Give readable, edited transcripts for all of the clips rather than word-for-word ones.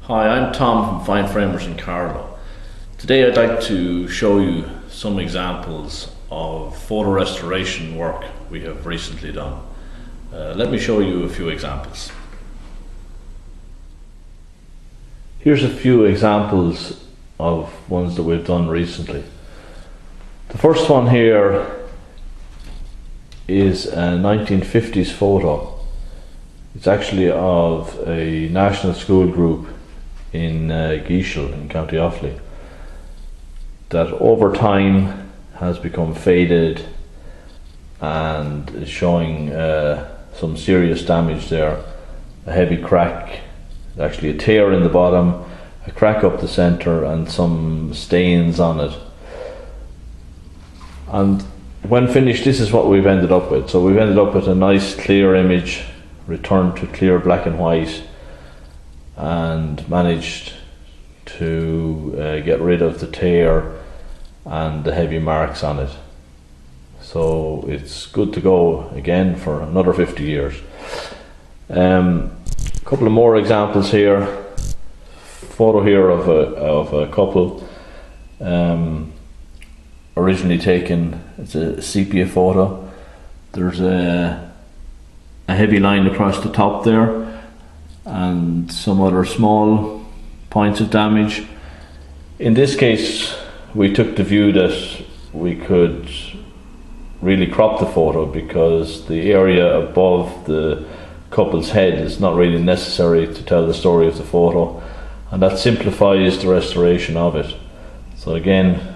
Hi, I'm Tom from Fine Framers in Carlow. Today I'd like to show you some examples of photo restoration work we have recently done. Let me show you a few examples. Here's a few examples of ones that we've done recently. The first one here is a 1950s photo. It's actually of a national school group in Geishel in County Offaly that over time has become faded and is showing some serious damage there. A heavy crack, actually a tear in the bottom, a crack up the centre and some stains on it. And when finished, this is what we've ended up with. So we've ended up with a nice clear image, returned to clear black and white, and managed to get rid of the tear and the heavy marks on it. So it's good to go again for another 50 years. A couple of more examples here. Photo here of a couple, originally taken, it's a sepia photo. There's a heavy line across the top there and some other small points of damage. In this case, we took the view that we could really crop the photo because the area above the couple's head is not really necessary to tell the story of the photo, and that simplifies the restoration of it. So again,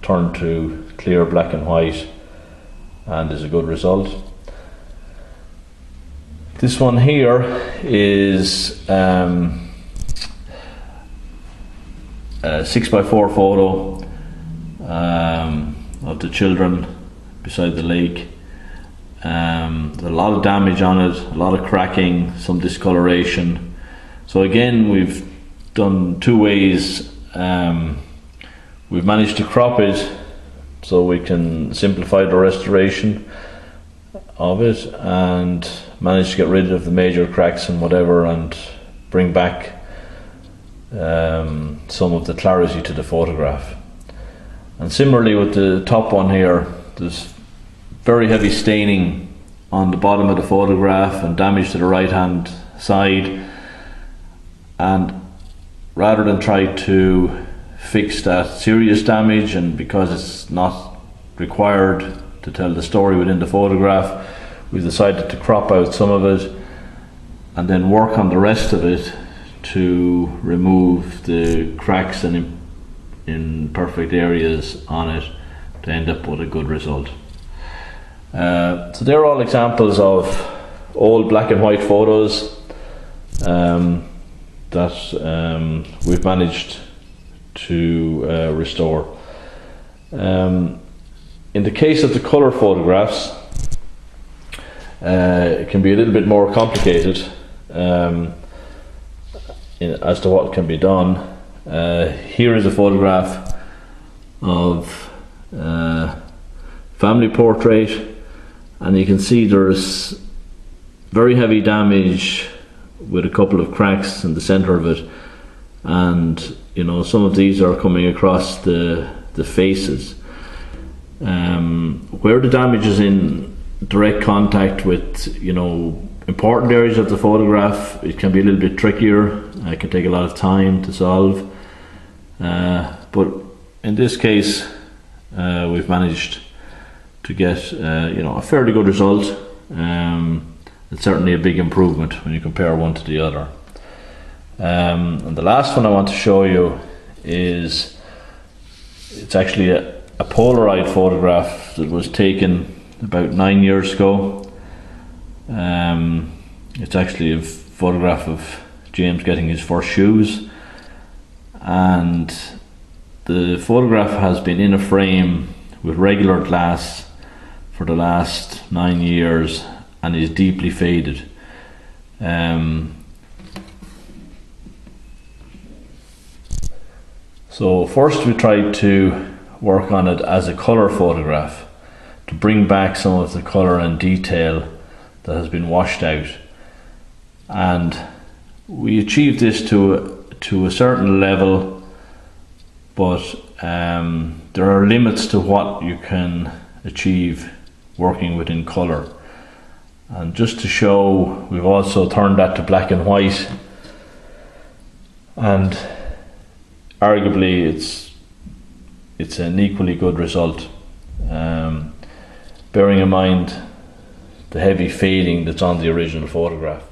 turn to clear black and white and is a good result. This one here is a 6x4 photo of the children beside the lake. There's a lot of damage on it, a lot of cracking, some discoloration. So again, we've done two ways. We've managed to crop it so we can simplify the restoration of it and manage to get rid of the major cracks and whatever and bring back some of the clarity to the photograph. And similarly with the top one here, there's very heavy staining on the bottom of the photograph and damage to the right hand side, and rather than try to fix that serious damage, and because it's not required to tell the story within the photograph, we decided to crop out some of it and then work on the rest of it to remove the cracks and imperfect areas on it to end up with a good result. So they're all examples of old black and white photos that we've managed to restore. In the case of the colour photographs, it can be a little bit more complicated as to what can be done. Here is a photograph of family portrait, and you can see there's very heavy damage with a couple of cracks in the centre of it, and you know, some of these are coming across the faces. Where the damage is in direct contact with, you know, important areas of the photograph, it can be a little bit trickier. It can take a lot of time to solve, but in this case we've managed to get a fairly good result. It's certainly a big improvement when you compare one to the other. And the last one I want to show you is, it's actually a Polaroid photograph that was taken about 9 years ago. It's actually a photograph of James getting his first shoes, and the photograph has been in a frame with regular glass for the last 9 years and is deeply faded. So first we tried to work on it as a colour photograph to bring back some of the colour and detail that has been washed out, and we achieved this to to a certain level, but there are limits to what you can achieve working within colour. And just to show, we've also turned that to black and white, and arguably it's an equally good result, bearing in mind the heavy fading that's on the original photograph.